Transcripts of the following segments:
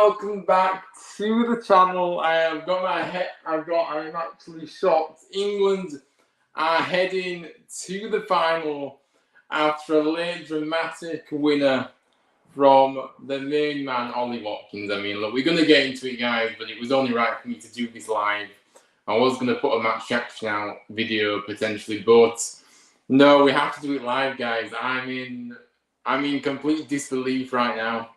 welcome back to the channel. I'm actually shocked. England are heading to the final after a late dramatic winner from the main man, Ollie Watkins. I mean, look, we're going to get into it, guys, but it was only right for me to do this live. I was going to put a match reaction out video potentially, but no, we have to do it live, guys. I'm in complete disbelief right now.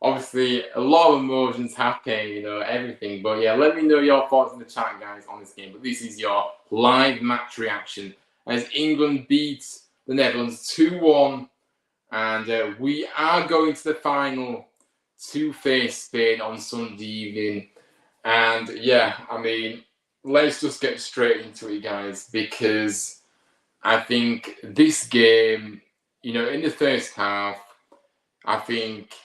Obviously, a lot of emotions happening, everything. But yeah, let me know your thoughts in the chat, guys, on this game. But this is your live match reaction as England beats the Netherlands 2-1. And we are going to the final to face Spain on Sunday evening. And yeah, I mean, let's just get straight into it, guys, because I think this game, in the first half, I think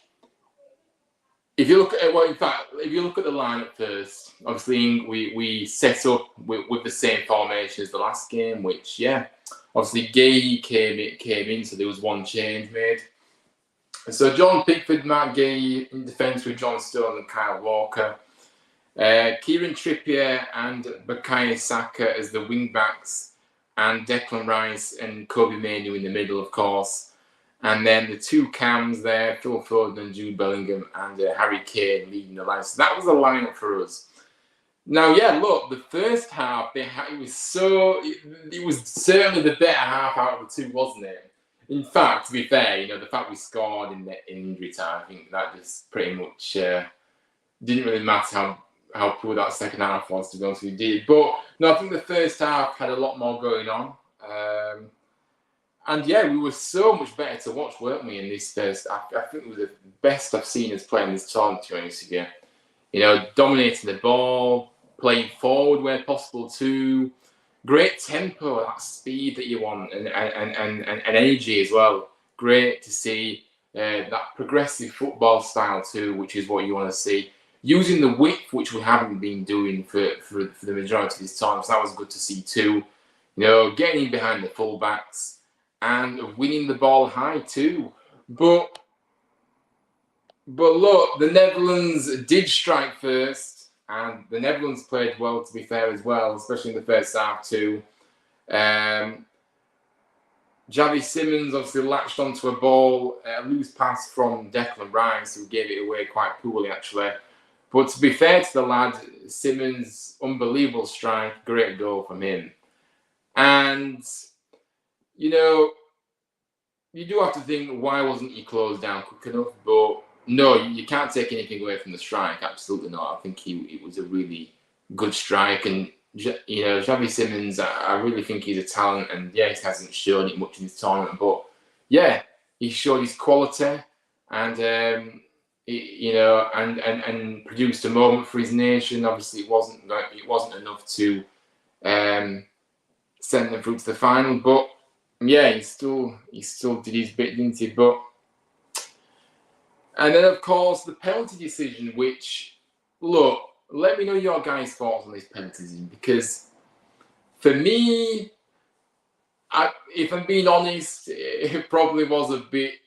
if you look at if you look at the lineup first, obviously we set up with the same formation as the last game, which obviously Gay came in, so there was one change made. So John Pickford, Matt Gay in defence with John Stones and Kyle Walker, Kieran Trippier and Bukayo Saka as the wing backs, and Declan Rice and Kobe Mainoo in the middle, of course. And then the two cams there, Phil Foden and Jude Bellingham, and Harry Kane leading the line. So that was the lineup for us. Now, yeah, look, the first half, it was certainly the better half out of the two, wasn't it? In fact, to be fair, the fact we scored in injury time, I think that just pretty much didn't really matter how poor that second half was, to be honest with you. But no, I think the first half had a lot more going on. And yeah, we were so much better to watch, weren't we, in this first? I think it was the best I've seen us play in this tournament, to be honest with you. Dominating the ball, playing forward where possible too. Great tempo, that speed that you want, and energy as well. Great to see that progressive football style too, which is what you want to see. Using the width, which we haven't been doing for the majority of this time, so that was good to see too. Getting in behind the fullbacks and winning the ball high too. But look, the Netherlands did strike first, and the Netherlands played well, to be fair, as well, especially in the first half too. Xavi Simons obviously latched onto a ball, a loose pass from Declan Rice, who gave it away quite poorly, actually. But to be fair to the lad, Simons, unbelievable strike, great goal from him. And you do have to think, why wasn't he closed down quick enough? But no, you can't take anything away from the strike. Absolutely not. I think it was a really good strike. And, Xavi Simons, I really think he's a talent. And, yeah, he hasn't shown it much in this tournament. But, yeah, he showed his quality and, and produced a moment for his nation. Obviously, it wasn't enough to send them through to the final. But, yeah, he still did his bit, didn't he? And then, of course, the penalty decision, which, look, let me know your guys' thoughts on this penalty decision, because for me, if I'm being honest, it probably was a bit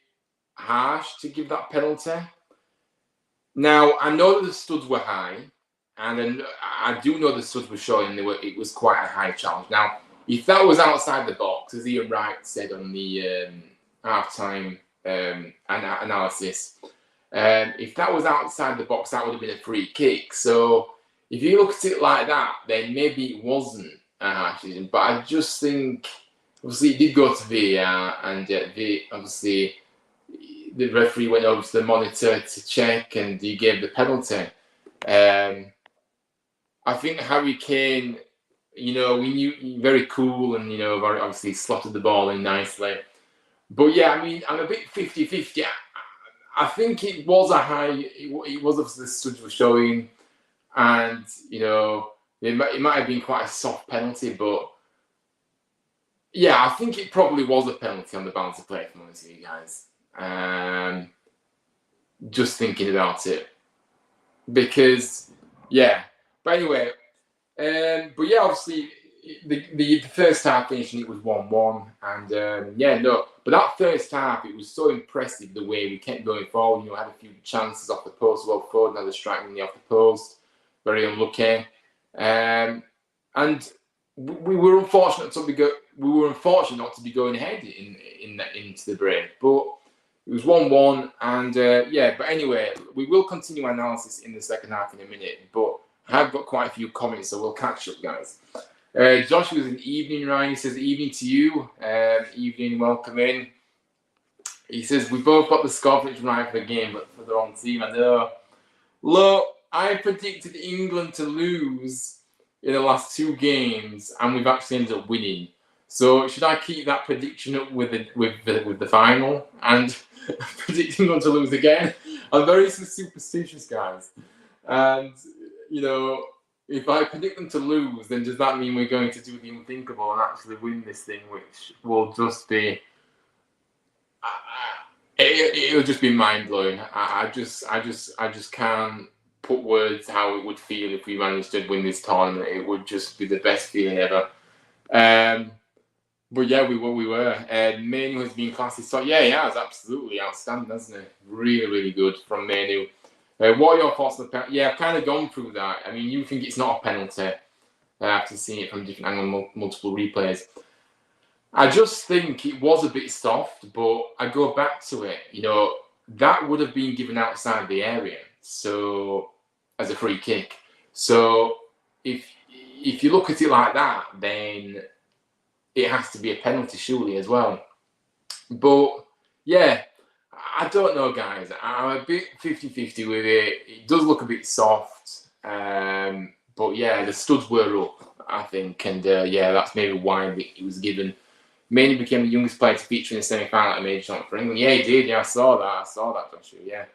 harsh to give that penalty. Now, I know that the studs were high, and then I do know the studs were showing it was quite a high challenge. Now, if that was outside the box, as Ian Wright said on the halftime analysis, if that was outside the box, that would have been a free kick. So if you look at it like that, then maybe it wasn't a harsh decision. But I just think, obviously, it did go to VAR, and obviously the referee went over to the monitor to check, and he gave the penalty. I think Harry Kane, we knew, very cool, and, very obviously slotted the ball in nicely. But yeah, I mean, I'm a bit 50-50. I think it was a high, it was obviously the studs were showing, and, it might have been quite a soft penalty, but yeah, I think it probably was a penalty on the balance of play, if I'm honest with you guys. Just thinking about it. Because, yeah. But anyway, but yeah, obviously, the first half finishing it was 1-1, and yeah, no, but that first half it was so impressive the way we kept going forward. You know, had a few chances off the post. Well, Foden had a strike in the off the post, very unlucky, and we were unfortunate not to be going ahead into the break, but it was 1-1, and yeah. But anyway, we will continue our analysis in the second half in a minute, but I have got quite a few comments, so we'll catch up, guys. Josh was an evening, Ryan. He says, evening to you. Evening, welcome in. He says, we both got the Scottish right for the game, but for the wrong team. I know. Look, I predicted England to lose in the last 2 games, and we've actually ended up winning. So should I keep that prediction up with the final and predict England to lose again? I'm very superstitious, guys. And, you know, if I predict them to lose, then does that mean we're going to do the unthinkable and actually win this thing, which will just be... it'll just be mind-blowing. I just can't put words how it would feel if we managed to win this tournament. It would just be the best feeling ever. But yeah, we were. Manu has been classy. So yeah, he has, absolutely outstanding, hasn't he? Really, really good from Manu. What are your thoughts on the penalty? Yeah, I've kind of gone through that. I mean, you think it's not a penalty after seeing it from different angles, multiple replays. I just think it was a bit soft, but I go back to it. You know, that would have been given outside the area, so as a free kick. So if you look at it like that, then it has to be a penalty, surely, as well. But yeah, I don't know, guys. I'm a bit 50-50 with it. It does look a bit soft. But yeah, the studs were up, I think. And yeah, that's maybe why it was given. Mainly became the youngest player to feature in the semi-final at a major tournament for England. Yeah, he did. Yeah, I saw that, Joshua. Yeah.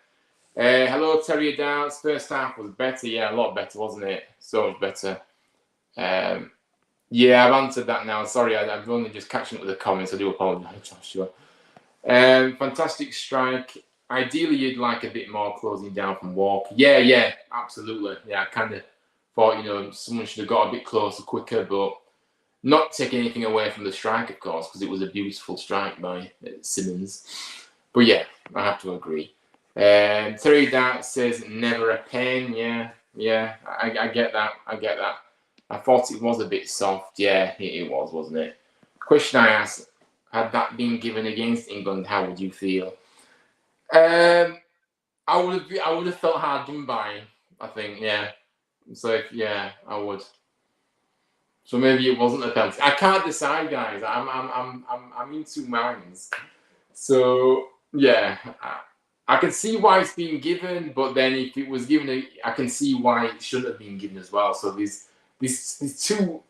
Hello, Terry Downs. First half was better. Yeah, a lot better, wasn't it? So much better. Yeah, I've answered that now. Sorry, I've only just catching up with the comments. I do apologise, Joshua. Fantastic strike. Ideally, you'd like a bit more closing down from Walker. Yeah, absolutely. Yeah, I kind of thought, you know, someone should have got a bit closer, quicker, but not taking anything away from the strike, of course, because it was a beautiful strike by Simmons. But yeah, I have to agree. Terry Dart says, never a pen. Yeah, I get that. I thought it was a bit soft. Yeah, it was, wasn't it? Question I asked, had that been given against England, how would you feel? I would have felt hard done by, I think, yeah. So yeah, I would. So maybe it wasn't a penalty. I can't decide, guys. I'm in 2 minds. So yeah, I can see why it's being given, but then if it was given, I can see why it shouldn't have been given as well. So there's 2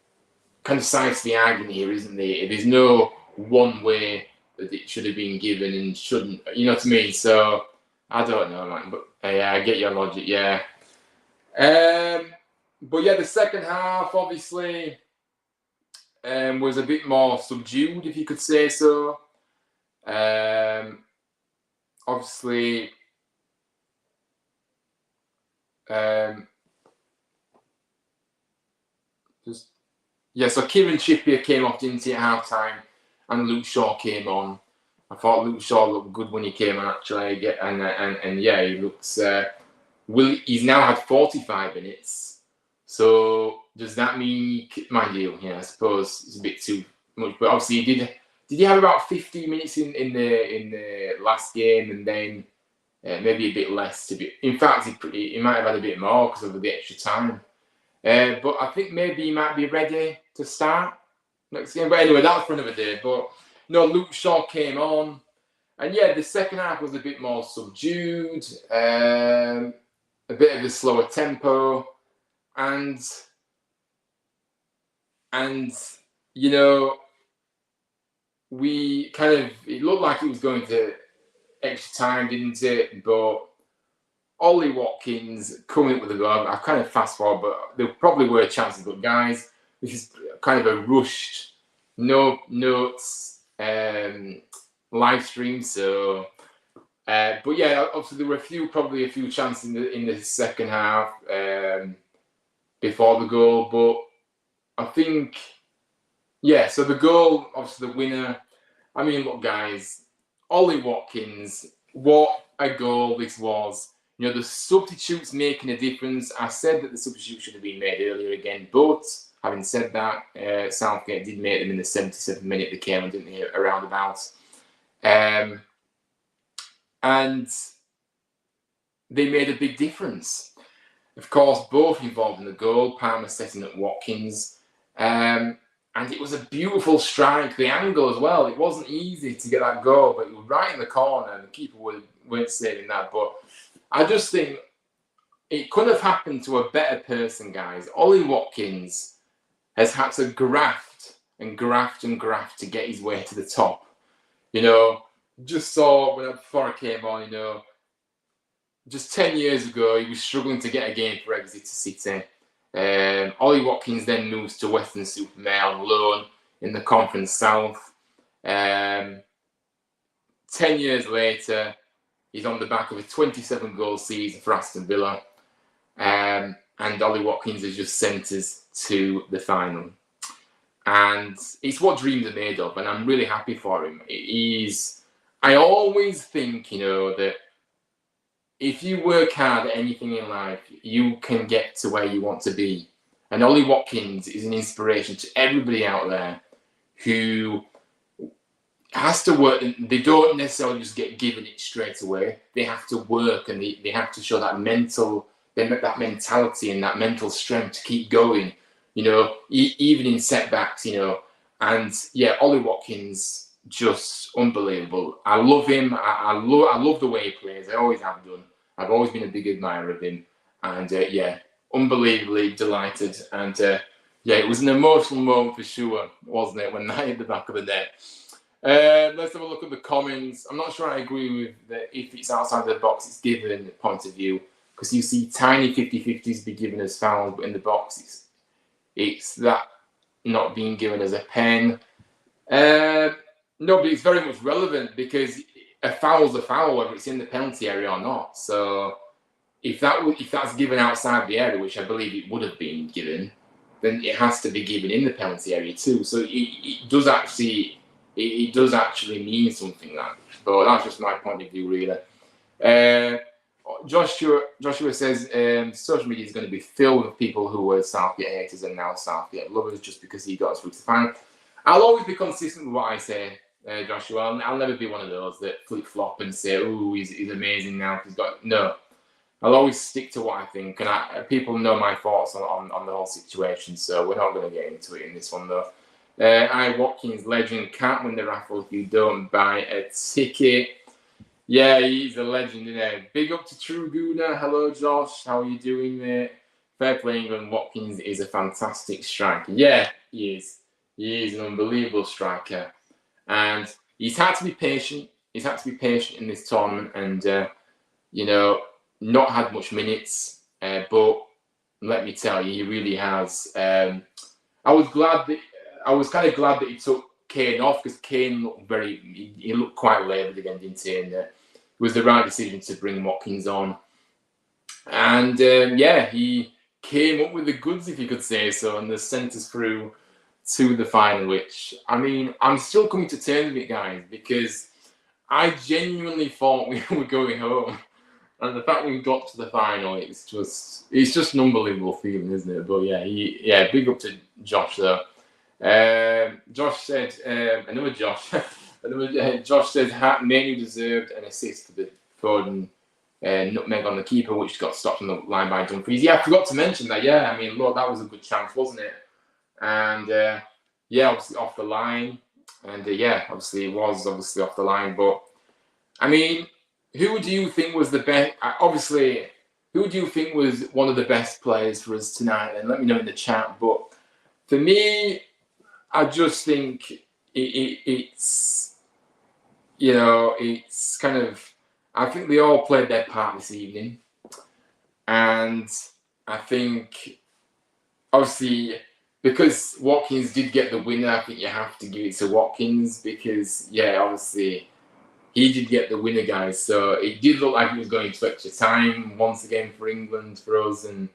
kind of sides to the argument here, isn't there? There's no one way that it should have been given and shouldn't. You know what I mean? So I don't know, man. But yeah, I get your logic. Yeah. But yeah, the second half obviously was a bit more subdued, if you could say so. Obviously, so Kieran Trippier came off, didn't he, at half time, and Luke Shaw came on. I thought Luke Shaw looked good when he came on, actually, and yeah, he looks. He's now had 45 minutes. So does that mean, mind you, yeah, I suppose it's a bit too much, but obviously did he have about 15 minutes in the last game, and then maybe a bit less to be. In fact, he might have had a bit more because of the extra time. But I think maybe he might be ready to start next game. But anyway, that's for another day. But no, Luke Shaw came on, and yeah, the second half was a bit more subdued, a bit of a slower tempo, and you know, we kind of, it looked like it was going to extra time, didn't it? But Ollie Watkins coming up with a goal. I kind of fast forward, but there probably were chances. But guys, this is kind of a rushed, no notes live stream. So, but yeah, obviously there were probably a few chances in the second half before the goal. But I think Yeah, so the goal, obviously the winner. I mean, look, guys, Ollie Watkins, what a goal this was. You know, the substitutes making a difference. I said that the substitutes should have been made earlier again, but having said that, Southgate did make them in the 77th minute. They came, didn't they, around about. Um, and they made a big difference. Of course, both involved in the goal. Palmer setting up Watkins. And it was a beautiful strike, the angle as well. It wasn't easy to get that goal, but it was right in the corner, and the keeper weren't saving that. But I just think it could have happened to a better person, guys. Ollie Watkins has had to graft and graft and graft to get his way to the top. You know, just saw before I came on, you know, just 10 years ago, he was struggling to get a game for Exeter City. Ollie Watkins then moves to Western-super-Mare on loan in the Conference South. 10 years later, he's on the back of a 27-goal season for Aston Villa. And Ollie Watkins has just sent us to the final. And it's what dreams are made of, and I'm really happy for him. I always think, you know, that if you work hard at anything in life, you can get to where you want to be. And Ollie Watkins is an inspiration to everybody out there who has to work. They don't necessarily just get given it straight away. They have to work, and they have to show that mentality and that mental strength to keep going, you know, even in setbacks, you know. And yeah, Ollie Watkins, just unbelievable. I love him. I love the way he plays. I always have done. I've always been a big admirer of him. And yeah, unbelievably delighted. And yeah, it was an emotional moment for sure, wasn't it, when that hit the back of the net. Let's have a look at the comments. I'm not sure I agree with that. If it's outside the box, it's given point of view, because you see tiny 50-50s be given as fouls, but in the box, it's that not being given as a pen. No, but it's very much relevant, because a foul's a foul, whether it's in the penalty area or not. So if that's given outside the area, which I believe it would have been given, then it has to be given in the penalty area too. So it does actually mean something, that. But that's just my point of view, really. Joshua says social media is going to be filled with people who were Southgate haters and now Southgate lovers just because he got us through to the final. I'll always be consistent with what I say, Joshua. I'll never be one of those that flip-flop and say, "Oh, he's amazing now." No. I'll always stick to what I think, and people know my thoughts on the whole situation, so we're not going to get into it in this one, though. Watkins, legend, can't win the raffle if you don't buy a ticket. Yeah, he's a legend, isn't he? Big up to True Gooner. Hello, Josh. How are you doing, mate? Fair play, England. Watkins is a fantastic striker. Yeah, he is. He is an unbelievable striker. And he's had to be patient. He's had to be patient in this tournament and, you know, not had much minutes. But let me tell you, he really has. I was kind of glad that he took Kane off, because Kane looked he looked quite laboured again, didn't he? And it was the right decision to bring Watkins on. And yeah, he came up with the goods, if you could say so, and sent us through to the final, which, I mean, I'm still coming to terms with it, guys, because I genuinely thought we were going home. And the fact we got to the final, it's just an unbelievable feeling, isn't it? But yeah, big up to Josh though. Josh said, another Josh, Josh said Manu deserved an assist for the Foden nutmeg on the keeper, which got stopped on the line by Dumfries. Yeah, I forgot to mention that. Yeah, I mean, look, that was a good chance, wasn't it? And yeah, obviously off the line. And yeah, obviously it was off the line. But I mean, who do you think was the best? Obviously, who do you think was one of the best players for us tonight? And let me know in the chat. But for me, I just think it's, you know, it's kind of, I think they all played their part this evening. And I think, obviously, because Watkins did get the winner, I think you have to give it to Watkins, because, yeah, obviously, he did get the winner, guys. So it did look like it was going to extra time once again for England, for us. And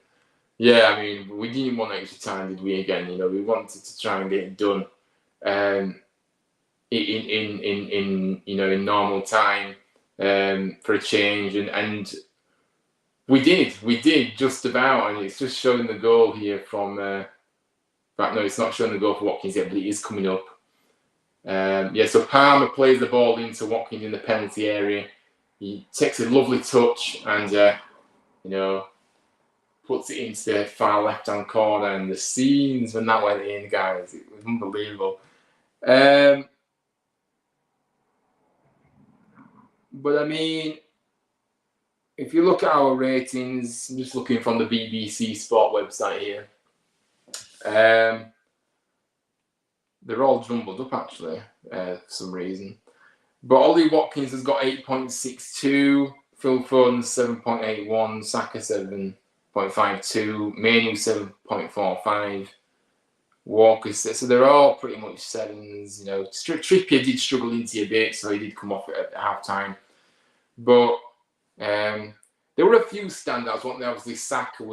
yeah, I mean, we didn't want extra time, did we, again? You know, we wanted to try and get it done. in in normal time for a change, and we did just about, and it's just showing the goal here from. No, it's not showing the goal for Watkins yet, but it is coming up. Yeah, so Palmer plays the ball into Watkins in the penalty area. He takes a lovely touch and puts it into the far left-hand corner, and the scenes when that went in, guys, it was unbelievable. But I mean, if you look at our ratings, I'm just looking from the BBC Sport website here. They're all jumbled up actually for some reason. But Ollie Watkins has got 8.62, Phil Foden 7.81, Saka 7.52, Manu 7.45, Walker, so they're all pretty much sevens. Trippier did struggle into a bit, so he did come off at half time. But there were a few standouts. Obviously, Saka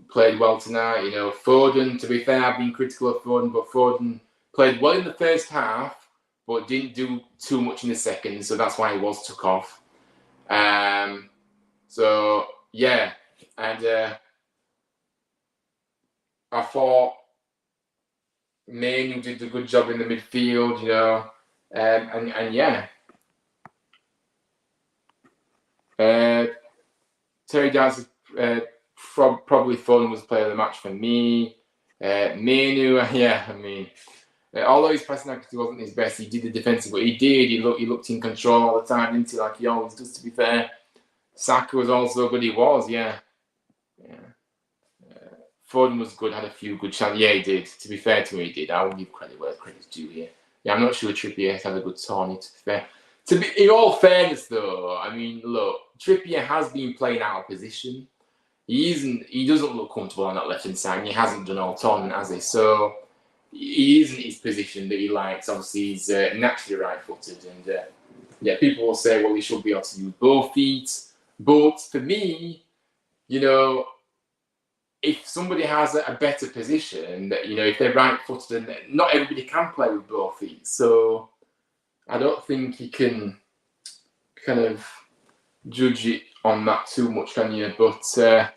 played well tonight. Foden, to be fair, I've been critical of Foden, but Foden played well in the first half, but didn't do too much in the second, so that's why he was took off. So yeah, and I thought Manu did a good job in the midfield, and yeah. Terry Downs, probably Foden was player of the match for me. Manu, yeah, I mean, although his passing accuracy wasn't his best, he did the defensive, but he did. He looked in control all the time, didn't he? Like he always does, to be fair. Saka was also good. He was, yeah. Foden was good, had a few good chances. Yeah, he did. To be fair to him, he did. I will give credit where credit's due here. Yeah, I'm not sure Trippier had a good tournament, to be fair. In all fairness, though, I mean, look, Trippier has been playing out of position. He doesn't look comfortable on that left-hand side, and he hasn't done all tournament, has he? So he isn't his position that he likes. Obviously, he's naturally right-footed, and yeah, people will say, well, he should be able to use both feet. But for me, if somebody has a better position, if they're right-footed, and not everybody can play with both feet, so I don't think you can kind of judge it on that too much, can you? But I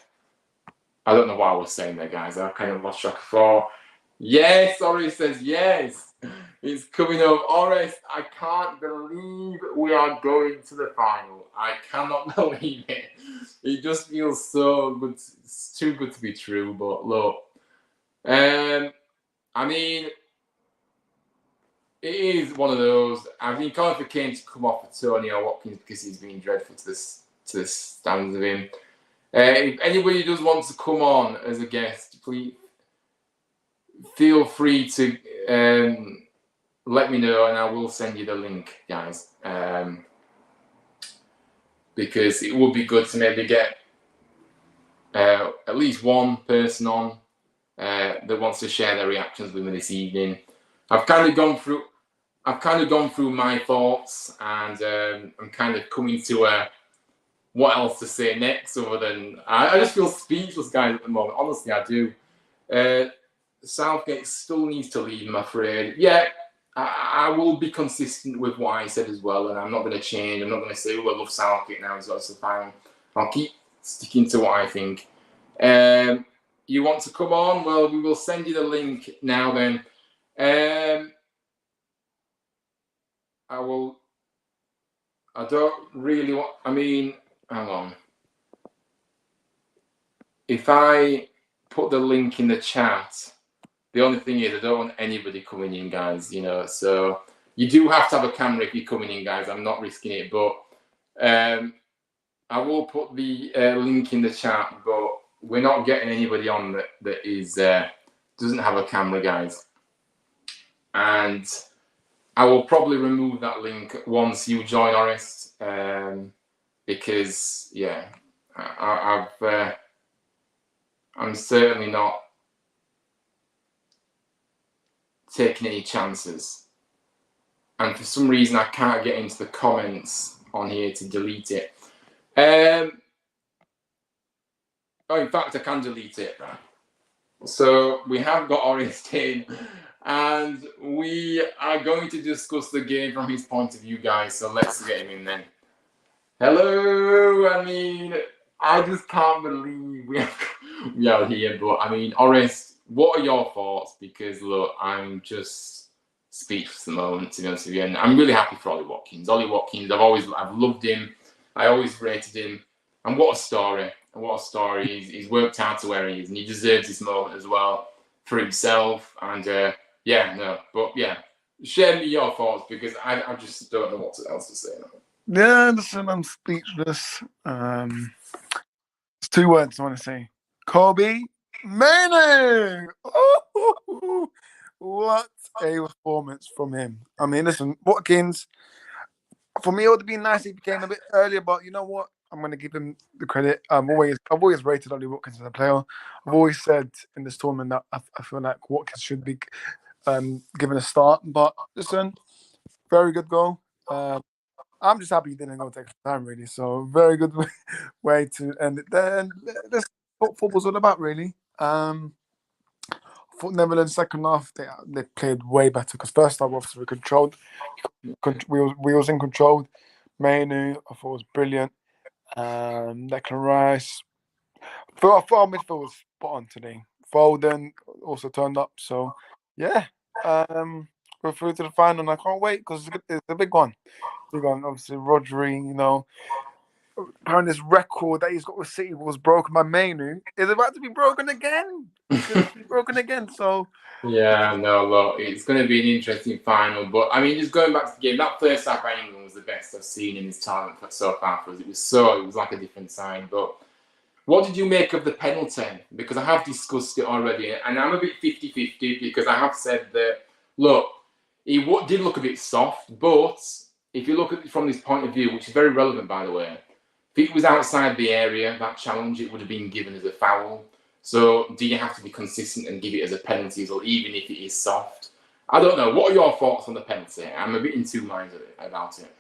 don't know what I was saying there, guys. I kind of lost track of thought. Yes, Oris says yes. It's coming up. Oris, I can't believe we are going to the final. I cannot believe it. It just feels so good. It's too good to be true. But look, I mean, it is one of those. I mean, kind of for Kane to come off for Tony or Watkins because he's been dreadful to the stands of him. If anybody does want to come on as a guest, please feel free to let me know, and I will send you the link, guys. Because it would be good to maybe get at least one person on that wants to share their reactions with me this evening. I've kind of gone through my thoughts, and I'm kind of coming to what else to say next, other than I just feel speechless, guys, at the moment. Honestly, I do. Southgate still needs to leave, I'm afraid. Yeah, I will be consistent with what I said as well, and I'm not going to change. I'm not going to say, oh, I love Southgate now as well, so fine. I'll keep sticking to what I think. You want to come on? Well, we will send you the link now then. I don't really want, hang on. If I put the link in the chat, the only thing is I don't want anybody coming in, guys, so you do have to have a camera if you're coming in, guys. I'm not risking it, but I will put the link in the chat, but we're not getting anybody on that is doesn't have a camera, guys. And I will probably remove that link once you join, Oris, because yeah, I'm certainly not taking any chances, and for some reason I can't get into the comments on here to delete it. Oh, in fact, I can delete it. So we have got Oris in. and we are going to discuss the game from his point of view, guys. So let's get him in then. Hello. I mean, I just can't believe we are here. But I mean, Orest, what are your thoughts? Because look, I'm just speechless at the moment, to be honest with you. And I'm really happy for Ollie Watkins. Ollie Watkins, I've loved him. I always rated him. And what a story! And what a story! He's worked out to where he is, and he deserves this moment as well for himself. And share me your thoughts because I just don't know what else to say now. Yeah, listen, I'm speechless. It's 2 words I want to say. Kobbie Mainoo! Oh, what a performance from him. I mean, listen, Watkins, for me, it would have been nice if he came a bit earlier, but you know what? I'm going to give him the credit. I've always rated Ollie Watkins as a player. I've always said in this tournament that I feel like Watkins should be given a start. But listen, very good goal. I'm just happy he didn't go take time, really. So very good way to end it. Then that's what football's all about, really. For Netherlands second half, they played way better because first half obviously we controlled. We was in control. Mainoo, I thought was brilliant. Declan Rice. For our midfield was spot on today. Foden also turned up. So yeah, we're through to the final, and I can't wait because it's a big one. Obviously, Rodri, apparently this record that he's got with City was broken by Mainoo. Is about to be broken again. So yeah, no, look, it's going to be an interesting final. But I mean, just going back to the game, that first half by England was the best I've seen in his talent so far for us. It was like a different side. But what did you make of the penalty? Because I have discussed it already, and I'm a bit 50-50 because I have said that, look, he did look a bit soft, but if you look at it from this point of view, which is very relevant, by the way, if it was outside the area, that challenge, it would have been given as a foul. So do you have to be consistent and give it as a penalty as well, even if it is soft? I don't know. What are your thoughts on the penalty? I'm a bit in two minds about it.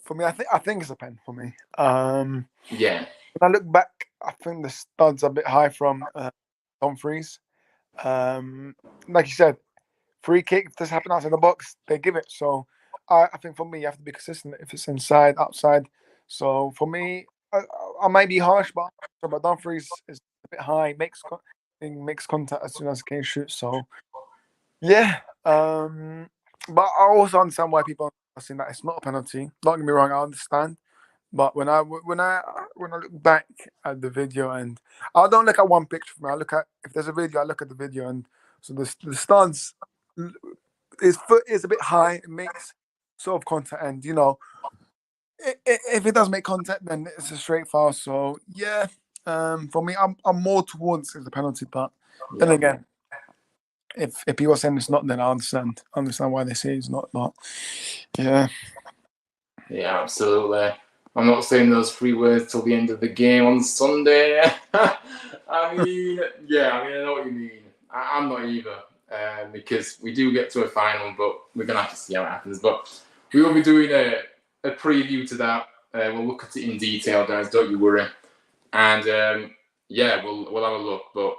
For me, I think it's a pen for me. Yeah. When I look back, I think the studs are a bit high from Dumfries. Like you said, free kick, if this happens outside the box, they give it. So I think for me, you have to be consistent if it's inside, outside. So for me, I might be harsh, but Dumfries is a bit high, makes contact as soon as he can shoot. So yeah, but I also understand why people are saying that it's not a penalty. Don't get me wrong, I understand. But when I look back at the video, and I don't look at one picture for me, I look at, if there's a video, I look at the video, and so the stance, his foot is a bit high, it makes sort of contact, and if it does make contact, then it's a straight foul. So yeah, for me, I'm more towards the penalty, but then again, if people are saying it's not, then I understand why they say it's not. But yeah, absolutely. I'm not saying those 3 words till the end of the game on Sunday. I mean, I know what you mean. I'm not either, because we do get to a final, but we're gonna have to see how it happens. But we will be doing a preview to that. We'll look at it in detail, guys. Don't you worry. And we'll have a look. But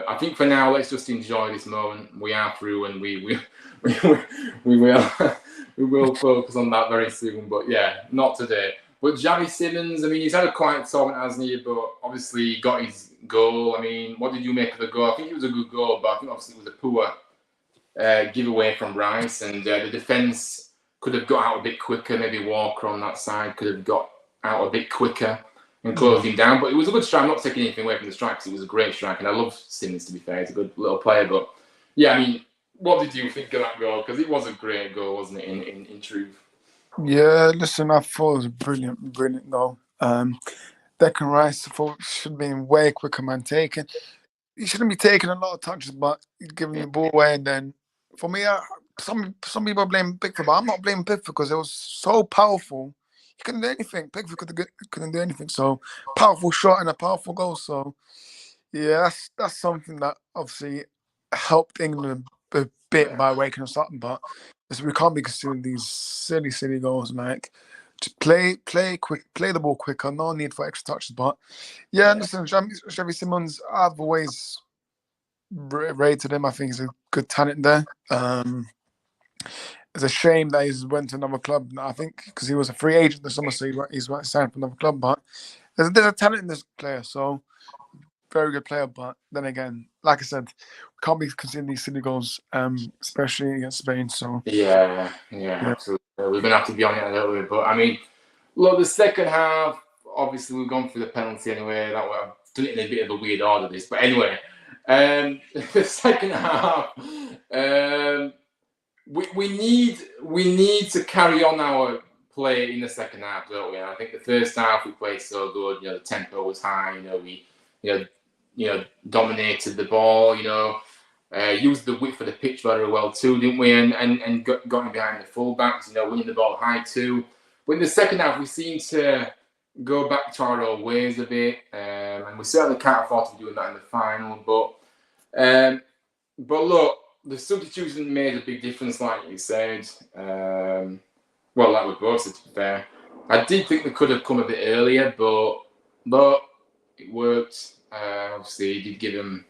I think for now, let's just enjoy this moment. We are through, and we will focus on that very soon. But yeah, not today. But Xavi Simons, I mean, he's had a quiet tournament, hasn't he? But obviously he got his goal. I mean, what did you make of the goal? I think it was a good goal, but I think obviously it was a poor giveaway from Rice, and the defence could have got out a bit quicker. Maybe Walker on that side could have got out a bit quicker and closed him down. But it was a good strike. I'm not taking anything away from the strike because it was a great strike, and I love Simons, to be fair. He's a good little player. But yeah, I mean, what did you think of that goal? Because it was a great goal, wasn't it, in truth? Yeah, listen, I thought it was a brilliant goal. Declan Rice, I thought should have been way quicker man taken. He shouldn't be taking a lot of touches, but giving the ball away. And then, for me, some people blame Pickford, but I'm not blaming Pickford because it was so powerful. He couldn't do anything. Pickford couldn't do anything. So, powerful shot and a powerful goal. So, yeah, that's something that obviously helped England a bit by waking us up. But we can't be considering these silly goals, Mike. Just play quick, play the ball quicker. No need for extra touches. But yeah, listen, Xavi Simons, I've always rated him. I think he's a good talent there. It's a shame that he's went to another club. I think because he was a free agent this summer, so he's signed for another club. But there's a talent in this player, so very good player. But then again, like I said, we can't be conceding these silly goals, especially against Spain. So Yeah, absolutely. We're gonna have to be on it a little bit, but I mean, look, the second half. Obviously, we've gone for the penalty anyway. That I've done it in a bit of a weird order. This, but anyway, the second half. We need to carry on our play in the second half, don't we? And I think the first half we played so good. You know, the tempo was high. You know, we dominated the ball. You know, used the width of the pitch very well too, didn't we? And got in behind the fullbacks. You know, winning the ball high too. But in the second half, we seemed to go back to our old ways a bit, and we certainly can't afford to be doing that in the final. But look. The substitution made a big difference, like you said. Well, that was both, to be fair. I did think they could have come a bit earlier, but it worked. Obviously, he did give them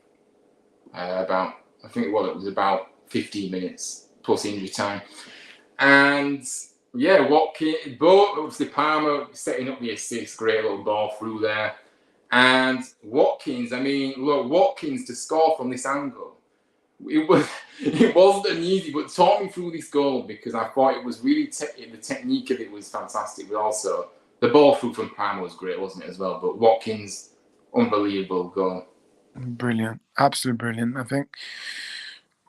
about, I think it was about 15 minutes plus injury time. And yeah, Watkins, but obviously Palmer setting up the assist, great little ball through there. And Watkins, I mean, look, Watkins to score from this angle. It wasn't an easy, but talk me through this goal because I thought it was really the technique of it was fantastic, but also the ball through from Palmer was great, wasn't it as well? But Watkins, unbelievable goal. Brilliant, absolutely brilliant. I think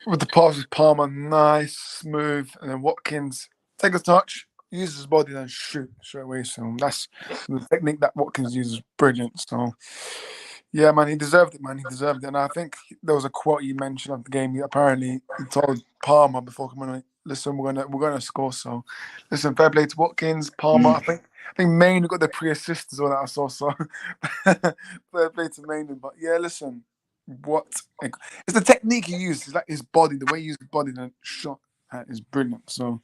with the pass with Palmer, nice, smooth, and then Watkins take a touch, uses his body, then shoot straight away. So that's the technique that Watkins uses, brilliant. So. Yeah, man, he deserved it, man. He deserved it. And I think there was a quote you mentioned of the game. Apparently, he told Palmer before coming on, listen, we're gonna score. So, listen, fair play to Watkins, Palmer. I think Maine got the pre-assist as well that I saw. So, fair play to Maine. But yeah, listen, it's the technique he used. It's like his body, the way he used his body, and shot is brilliant. So,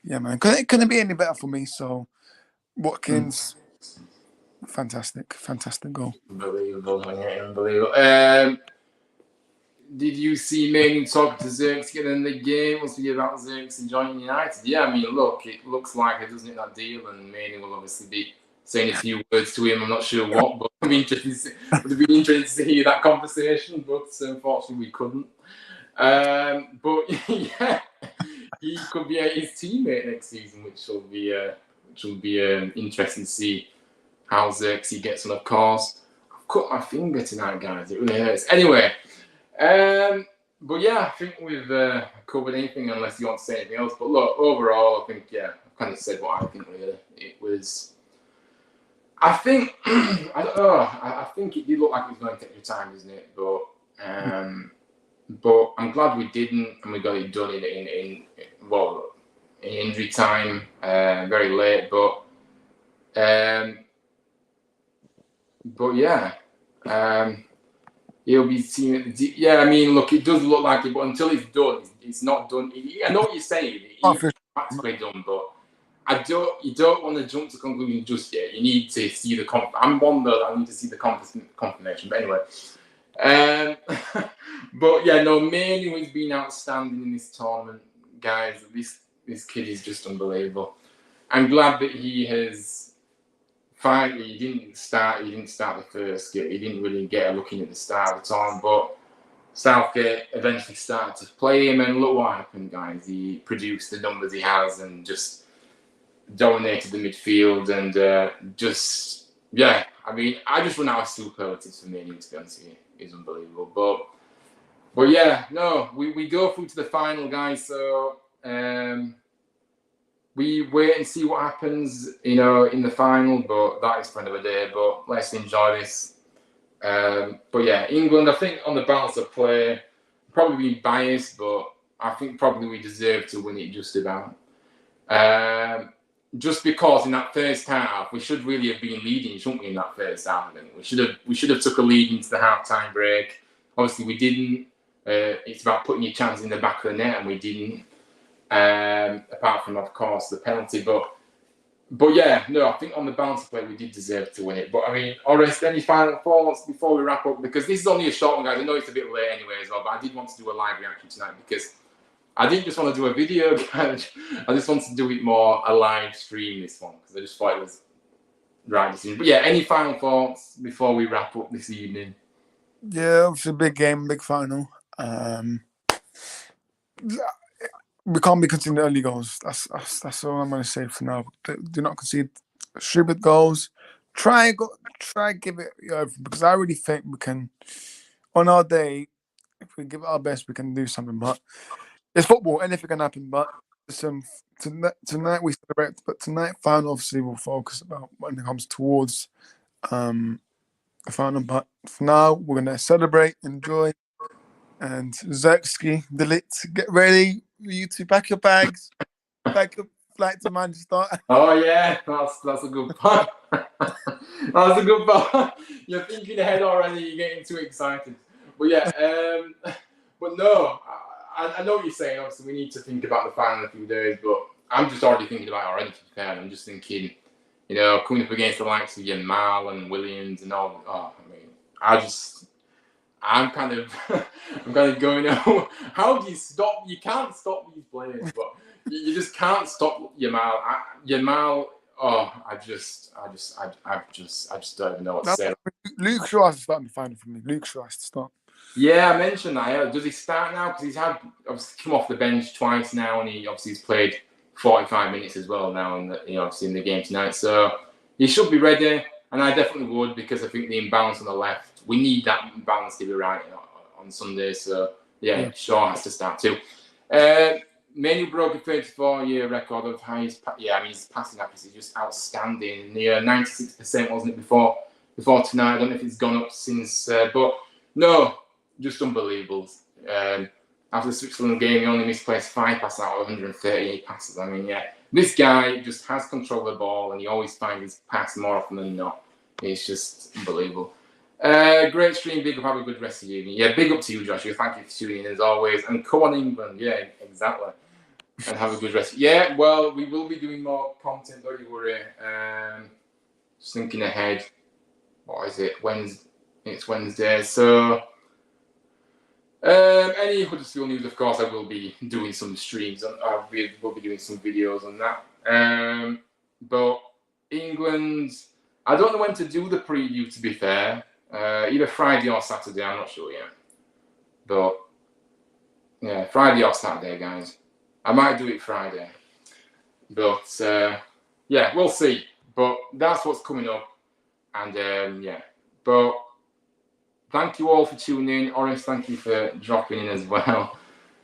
yeah, man, it couldn't be any better for me. So, Watkins. Fantastic goal. Unbelievable. Did you see Maine talk to Xerxes in the game? What's he about Xerxes joining United? Yeah, I mean, look, it looks like it, doesn't it, that deal? And Maine will obviously be saying a few words to him. I'm not sure what, but it would be interesting to hear that conversation. But unfortunately, we couldn't. But yeah, he could be his teammate next season, which will be interesting to see how Xerxes gets on. Of course, I've cut my finger tonight, guys. It really hurts. Anyway, but yeah, I think we've covered anything unless you want to say anything else. But look, overall, I think I've kind of said what I think. Really, it was. I think I don't know. I think it did look like it was going to take your time, isn't it? But I'm glad we didn't, and we got it done in injury time, very late. But yeah, he'll be seeing it. Yeah, I mean, look, it does look like it, but until it's done, it's not done. I know what you're saying. It's practically done, but you don't want to jump to conclusion just yet. You need to see the I'm one though. I need to see the confirmation. But anyway, but yeah, no, Maine has been outstanding in this tournament, guys. This kid is just unbelievable. I'm glad that he has. Finally, he didn't start the first game. He didn't really get a look in at the start of the tournament, but Southgate eventually started to play him, and look what happened, guys. He produced the numbers he has and just dominated the midfield and I mean, I just run out of superlatives for Manu, to be honest with you. It's unbelievable. But yeah, no, we go through to the final, guys, so we wait and see what happens, in the final, but that is for another day. But let's enjoy this. But yeah, England, I think on the balance of play, probably be biased, but I think probably we deserve to win it just about. Just because in that first half, we should really have been leading, shouldn't we, in that first half? I think we should have took a lead into the half-time break. Obviously, we didn't. It's about putting your chance in the back of the net, and we didn't. Apart from, of course, the penalty. But But yeah, no, I think on the bounce play we did deserve to win it. But I mean, Orest, any final thoughts before we wrap up? Because this is only a short one, guys. I know it's a bit late anyway as well, but I did want to do a live reaction tonight because I didn't just want to do a video, guys. I just wanted to do it more a live stream this one because I just thought it was the right decision. But yeah, any final thoughts before we wrap up this evening? Yeah, obviously big game, big final. We can't be conceding early goals. That's all I'm going to say for now. Do not concede stupid goals. Try give it because I really think we can. On our day, if we give it our best, we can do something. But it's football, anything can happen. But listen, tonight we celebrate, but tonight final obviously we'll focus about when it comes towards the final. But for now, we're gonna celebrate, enjoy, and Zerksky, delete, get ready. You two pack your bags, pack your flight to Manchester. Oh yeah, that's a good part. That's a good part. You're thinking ahead already. You're getting too excited. But yeah, but no, I know what you're saying. Obviously, we need to think about the final in a few days. But I'm just already thinking about it already. To be fair, I'm just thinking, you know, coming up against the likes of Mal and Williams and all. Oh, I mean, I'm kind of going. How do you stop? You can't stop these players, but you just can't stop Yamal. Yamal. Oh, I just don't even know what to say. Luke Shaw has to start in the final for me. Luke Shaw has to start. Yeah, I mentioned that. Does he start now? Because he's had obviously come off the bench twice now, and he obviously has played 45 minutes as well now, and obviously in the game tonight. So he should be ready, and I definitely would because I think the imbalance on the left, we need that balance to be right on Sunday. So yeah, Shaw has to start too. Manu broke a 34-year record of highest. His passing accuracy is just outstanding. Near 96%, wasn't it before tonight? I don't know if it's gone up since, but no, just unbelievable. After the Switzerland game, he only misplaced 5 passes out of 138 passes. I mean, yeah, this guy just has control of the ball, and he always finds his pass more often than not. It's just unbelievable. Great stream, big up, have a good rest of the evening. Yeah, big up to you, Joshua. Thank you for tuning in as always. And come on, England. Yeah, exactly. And have a good rest. Yeah, well, we will be doing more content, don't you worry. Just thinking ahead. What is it? Wednesday. It's Wednesday. So, any Huddersfield news, of course, I will be doing some streams. We'll be doing some videos on that. But England, I don't know when to do the preview, to be fair. Either Friday or Saturday, I'm not sure yet. But, yeah, Friday or Saturday, guys. I might do it Friday. But, yeah, we'll see. But that's what's coming up. And, yeah. But thank you all for tuning in. Orest, thank you for dropping in as well.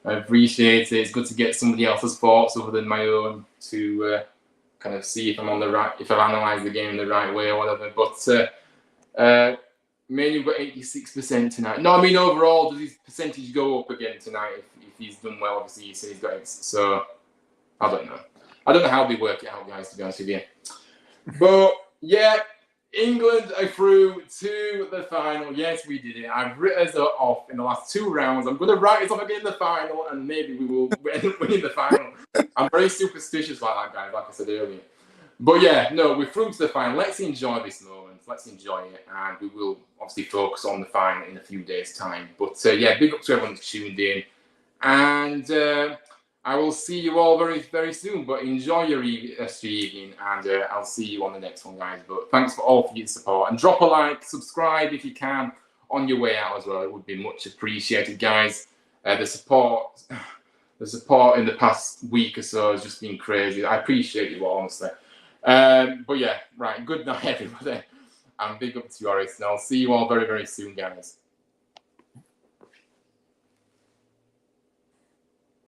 I appreciate it. It's good to get somebody else's thoughts other than my own to kind of see if I'm on the right, if I've analysed the game the right way or whatever. But Manu got 86% tonight. No, I mean overall, does his percentage go up again tonight if he's done well? Obviously, you said he's got it. So I don't know. I don't know how they work it out, guys, to be honest with you. But yeah, England are through to the final. Yes, we did it. I've written us off in the last 2 rounds. I'm going to write us off again in the final, and maybe we will win in the final. I'm very superstitious like that, guys, like I said earlier. But yeah, no, we're through to the final. Let's enjoy this moment. Let's enjoy it, and we will obviously focus on the final in a few days' time. But yeah, big up to everyone who's tuned in, and I will see you all very, very soon. But enjoy your evening, and I'll see you on the next one, guys. But thanks for all for your support, and drop a like, subscribe if you can on your way out as well. It would be much appreciated, guys. The support in the past week or so has just been crazy. I appreciate you all, honestly. But yeah, right. Good night, everybody. And big up to Orest, and I'll see you all very, very soon, guys.